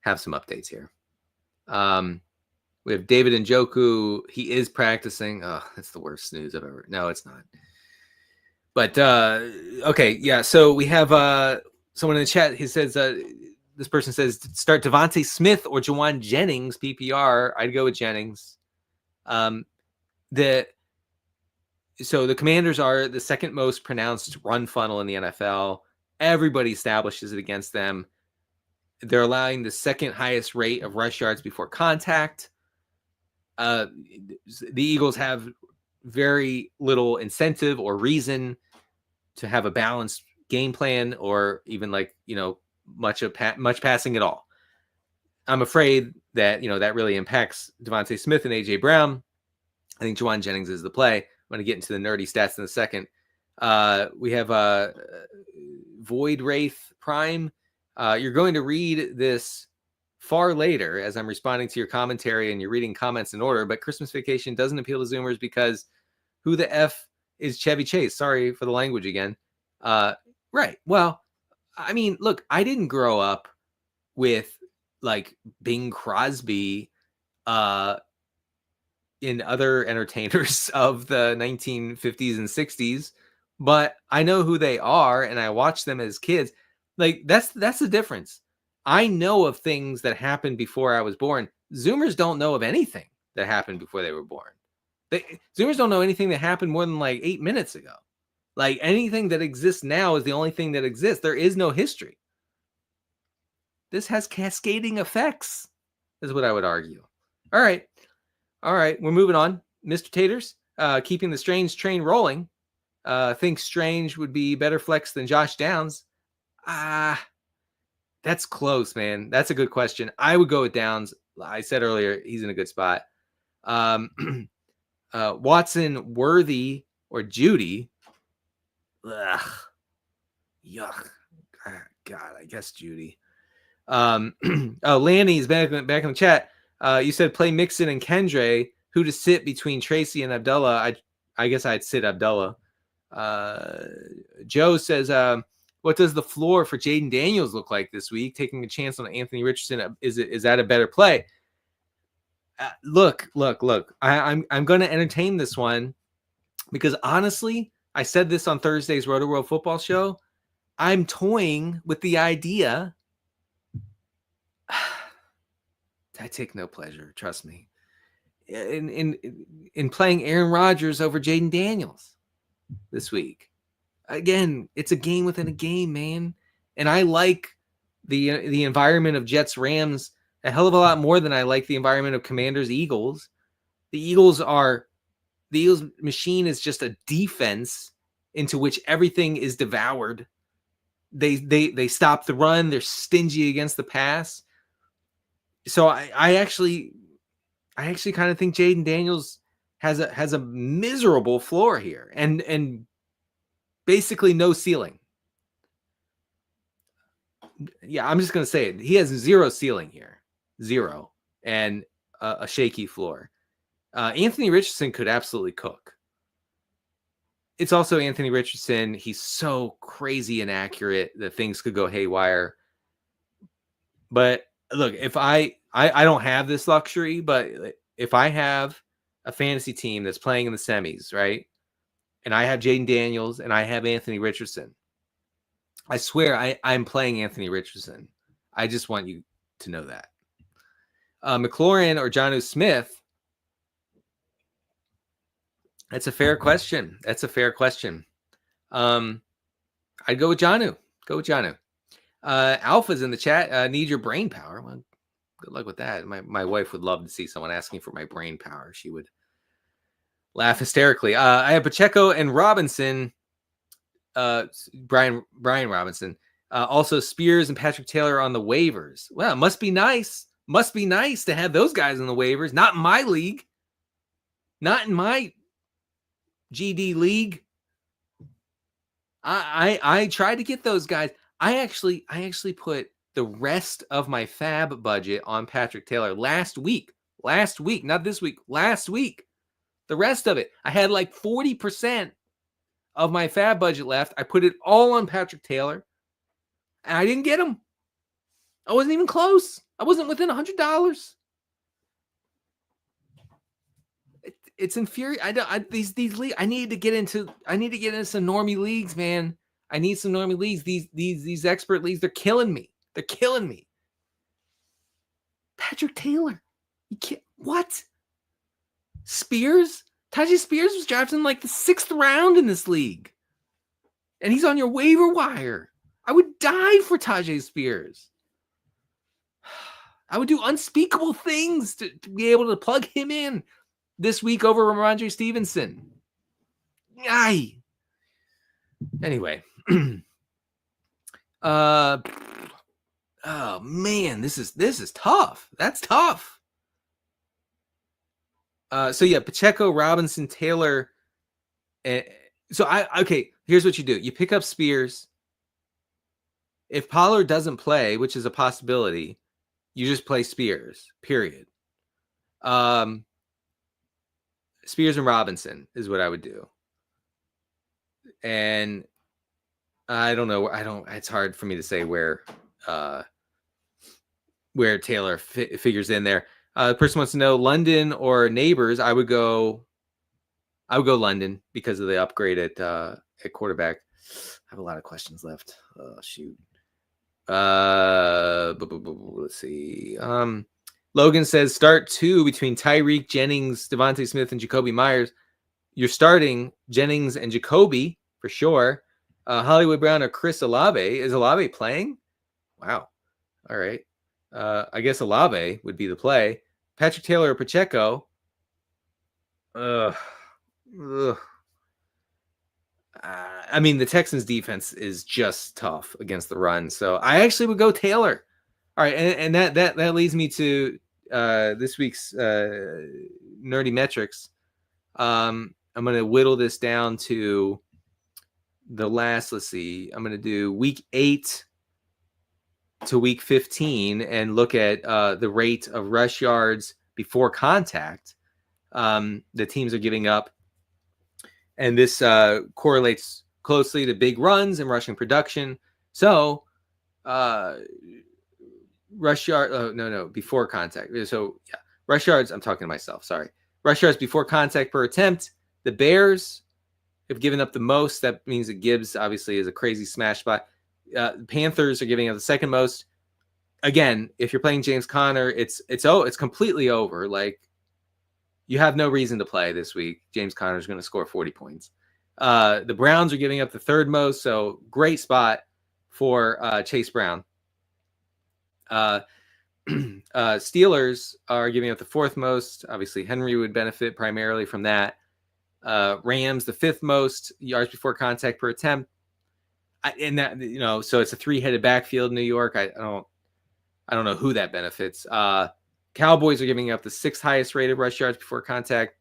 have some updates here. We have David Njoku. He is practicing. Oh, that's the worst news I've ever. No, it's not. But okay, yeah. So we have someone in the chat. He says this person says start Devontae Smith or Jawan Jennings PPR. I'd go with Jennings. The Commanders are the second most pronounced run funnel in the NFL. Everybody establishes it against them. They're allowing the second highest rate of rush yards before contact. The Eagles have very little incentive or reason to have a balanced game plan or even much passing at all. I'm afraid that that really impacts Devontae Smith and AJ Brown. I think Jawan Jennings is the play. I'm going to get into the nerdy stats in a second. We have Void Wraith Prime. You're going to read this far later as I'm responding to your commentary and you're reading comments in order, but Christmas Vacation doesn't appeal to Zoomers because who the F is Chevy Chase? Sorry for the language again. Right. Well, look, I didn't grow up with Bing Crosby and other entertainers of the 1950s and 60s, but I know who they are and I watched them as kids. That's the difference. I know of things that happened before I was born. Zoomers don't know of anything that happened before they were born. Zoomers don't know anything that happened more than 8 minutes ago. Anything that exists now is the only thing that exists. There is no history. This has cascading effects, is what I would argue. All right. We're moving on. Mr. Taters, keeping the Strange train rolling. Think Strange would be better flex than Josh Downs. That's close, man. That's a good question. I would go with Downs. I said earlier, he's in a good spot. Watson, Worthy, or Judy. Ugh. Yuck. God, I guess Judy. Lanny's back in the chat. You said play Mixon and Kendre. Who to sit between Tracy and Abdullah? I guess I'd sit Abdullah. Joe says, what does the floor for Jaden Daniels look like this week? Taking a chance on Anthony Richardson, is that a better play? Look. I'm going to entertain this one because honestly, I said this on Thursday's Rotoworld football show. I'm toying with the idea. I take no pleasure, trust me, in playing Aaron Rodgers over Jaden Daniels this week. Again, it's a game within a game, man. And I like the environment of Jets Rams a hell of a lot more than I like the environment of Commanders Eagles. The Eagles machine is just a defense into which everything is devoured. They stop the run. They're stingy against the pass. So I actually kind of think Jaden Daniels has a miserable floor here and basically no ceiling. Yeah, I'm just going to say it. He has zero ceiling here. Zero. And a shaky floor. Anthony Richardson could absolutely cook. It's also Anthony Richardson. He's so crazy inaccurate that things could go haywire. But look, if I don't have this luxury, but if I have a fantasy team that's playing in the semis, right? And I have Jaden Daniels and I have Anthony Richardson. I swear I'm playing Anthony Richardson. I just want you to know that. McLaurin or Jonnu Smith? That's a fair question. I'd go with Jonnu. Alpha's in the chat. Need your brain power. Well, good luck with that. My wife would love to see someone asking for my brain power. She would laugh hysterically. I have Pacheco and Robinson. Brian Robinson. Also Spears and Patrick Taylor on the waivers. Well, it must be nice. Must be nice to have those guys on the waivers. Not in my league. Not in my GD league. I tried to get those guys. I actually put the rest of my fab budget on Patrick Taylor last week, not this week, last week. The rest of it, I had like 40% of my fab budget left. I put it all on Patrick Taylor, and I didn't get him. I wasn't even close. I wasn't within $100. It's infuriating. These leagues. I need to get into some normie leagues, man. I need some normie leagues. These expert leagues, they're killing me. Patrick Taylor. You can't. What? Spears? Tajay Spears was drafted in like the 6th round in this league. And he's on your waiver wire. I would die for Tajay Spears. I would do unspeakable things to be able to plug him in this week over Ramondre Stevenson. Aye. Anyway. Oh man, this is tough. That's tough. So yeah, Pacheco, Robinson, Taylor. Okay, here's what you do. You pick up Spears. If Pollard doesn't play, which is a possibility, you just play Spears, period. Spears and Robinson is what I would do. And I don't know. It's hard for me to say where Taylor figures in there. The person wants to know London or Neighbors. I would go London because of the upgrade at quarterback. I have a lot of questions left. Oh, shoot. Let's see. Logan says start 2 between Tyreek, Jennings, Devontae Smith, and Jacoby Myers. You're starting Jennings and Jacoby for sure. Hollywood Brown or Cris Olave. Is Olave playing? Wow. All right. I guess Olave would be the play. Patrick Taylor or Pacheco. I mean, the Texans defense is just tough against the run. So I actually would go Taylor. All right. And that leads me to this week's nerdy metrics. I'm going to whittle this down to the last, let's see, I'm going to do week 8 to week 15 and look at the rate of rush yards before contact the teams are giving up. And this correlates closely to big runs and rushing production. So rush yard, before contact. So yeah, rush yards, I'm talking to myself, sorry. Rush yards before contact per attempt. The Bears have given up the most. That means that Gibbs obviously is a crazy smash spot. Panthers are giving up the second most. Again, if you're playing James Conner, it's completely over. Like, you have no reason to play this week. James Conner is going to score 40 points. The Browns are giving up the third most, so great spot for Chase Brown. Steelers are giving up the fourth most. Obviously, Henry would benefit primarily from that. Rams, the fifth most yards before contact per attempt. So it's a 3-headed backfield in New York. I don't know who that benefits. Cowboys are giving up the 6th highest rated rush yards before contact.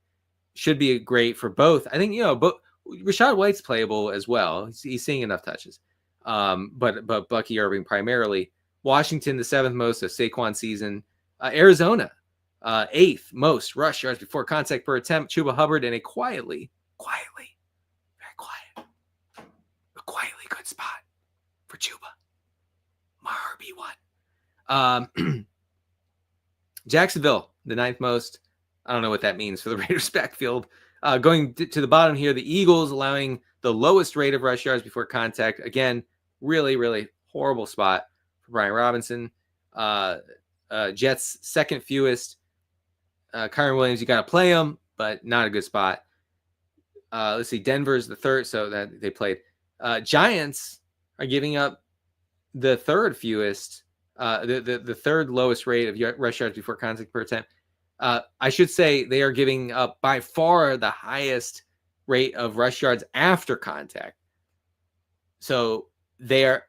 Should be great for both. I think, but Rachaad White's playable as well. He's seeing enough touches. But Bucky Irving primarily. Washington, the 7th most of Saquon season. Arizona, 8th most rush yards before contact per attempt. Chuba Hubbard in a quietly, very quiet, a quietly good spot for Chuba. My RB1. Jacksonville, the 9th most. I don't know what that means for the Raiders backfield. Going to the bottom here, the Eagles allowing the lowest rate of rush yards before contact. Again, really, really horrible spot for Brian Robinson. Jets second fewest. Kyron Williams, you got to play him, but not a good spot. Let's see, Denver's the third, so that they played. Giants are giving up the third fewest, the third lowest rate of rush yards before contact per attempt. I should say they are giving up by far the highest rate of rush yards after contact. So they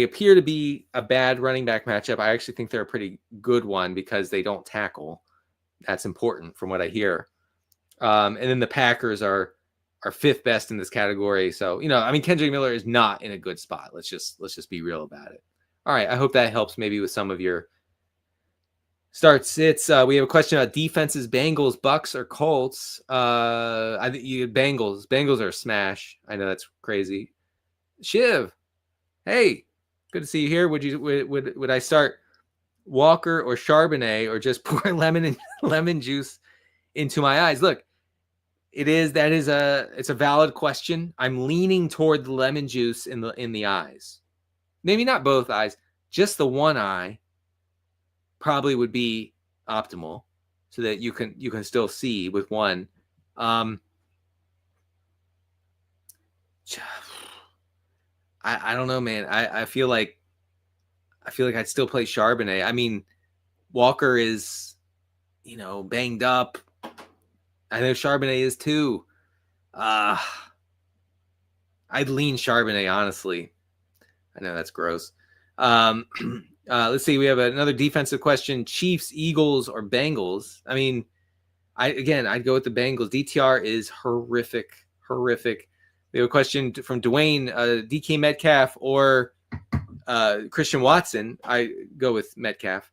appear to be a bad running back matchup. I actually think they're a pretty good one because they don't tackle. That's important from what I hear. And then the Packers are fifth best in this category. So, Kendrick Miller is not in a good spot. Let's just be real about it. All right. I hope that helps maybe with some of your start sits. We have a question about defenses: Bengals, Bucks, or Colts. I think you Bengals. Bengals are a smash. I know that's crazy. Shiv, hey, good to see you here. Would I start Walker or Charbonnet, or just pour lemon juice into my eyes? Look, it's a valid question. I'm leaning toward the lemon juice in the eyes. Maybe not both eyes, just the one eye. Probably would be optimal, so that you can still see with one. I don't know, man. I feel like I'd still play Charbonnet. I mean, Walker is, banged up. I know Charbonnet is too. I'd lean Charbonnet, honestly. I know that's gross. Let's see. We have another defensive question: Chiefs, Eagles, or Bengals. I mean, I'd go with the Bengals. DTR is horrific. We have a question from Dwayne: DK Metcalf or Christian Watson. I go with Metcalf.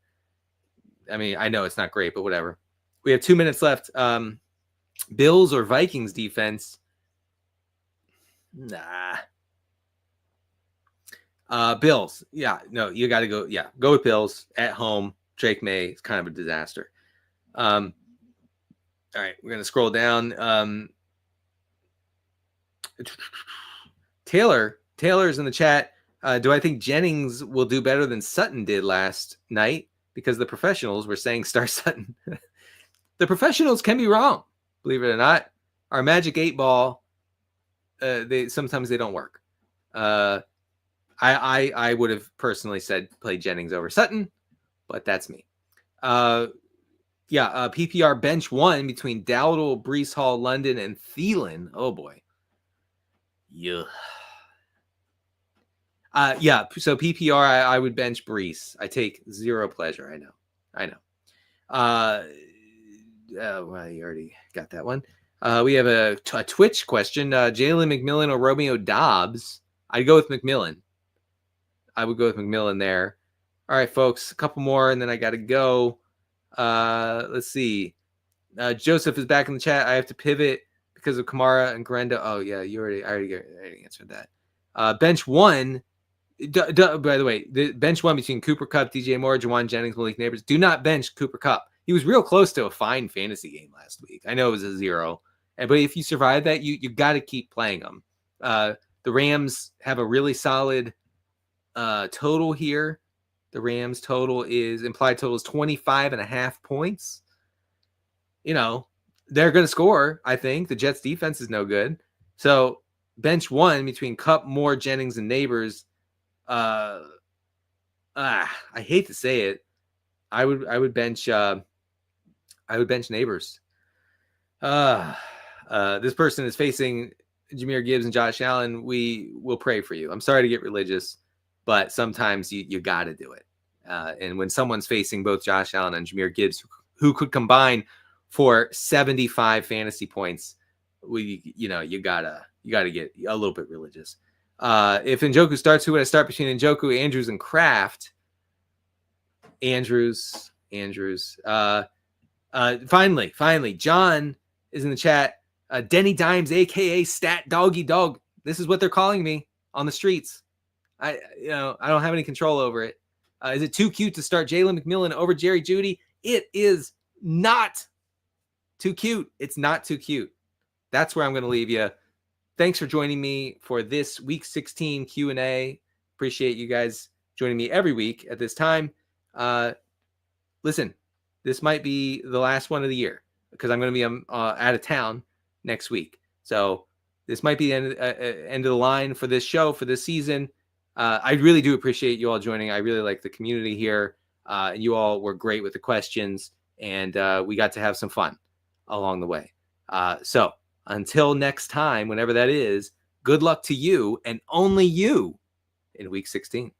I mean, I know it's not great, but whatever. We have 2 minutes left. Bills or Vikings defense? Nah. Bills. Yeah, no, you got to go. Yeah, go with Bills at home. Drake May. It's kind of a disaster. All right, we're going to scroll down. Taylor's in the chat. Do I think Jennings will do better than Sutton did last night? Because the professionals were saying start Sutton. The professionals can be wrong, believe it or not. Our Magic 8 Ball, sometimes they don't work. I would have personally said play Jennings over Sutton, but that's me. PPR bench one between Dowdle, Breece Hall, London, and Thielen. Oh boy. Yeah. So PPR, I would bench Breece. I take zero pleasure. I know. Well, you already got that one. We have a Twitch question. Jalen McMillan or Romeo Dobbs? I'd go with McMillan. I would go with McMillan there. All right, folks, a couple more, and then I got to go. Let's see. Joseph is back in the chat. I have to pivot because of Kamara and Grenda. Oh, yeah, I already answered that. Bench one. By the way, the bench one between Cooper Kupp, DJ Moore, Jawan Jennings, Malik Neighbors. Do not bench Cooper Kupp. He was real close to a fine fantasy game last week. I know it was a 0, but if you survive that, you got to keep playing him. The Rams have a really solid total here. The Rams implied total is 25.5 points. They're going to score. I think the Jets defense is no good. So bench one between Kupp, Moore, Jennings, and Neighbors. I hate to say it. I would bench Neighbors. This person is facing Jahmyr Gibbs and Josh Allen. We will pray for you. I'm sorry to get religious, but sometimes you got to do it. And when someone's facing both Josh Allen and Jahmyr Gibbs, who could combine for 75 fantasy points, you gotta get a little bit religious. If Njoku starts, who would I start between Njoku, Andrews, and Kraft? Andrews. Finally, John is in the chat. Denny Dimes, aka Stat Doggy Dog. This is what they're calling me on the streets. I don't have any control over it. Is it too cute to start Jalen McMillan over Jerry Jeudy? It is not. too cute. It's not too cute. That's where I'm going to leave you. Thanks for joining me for this week 16 Q&A. Appreciate you guys joining me every week at this time. Listen, this might be the last one of the year because I'm going to be out of town next week. So this might be the end of the line for this show, for this season. I really do appreciate you all joining. I really like the community here. You all were great with the questions, and we got to have some fun along the way. So until next time, whenever that is, good luck to you and only you in week 16.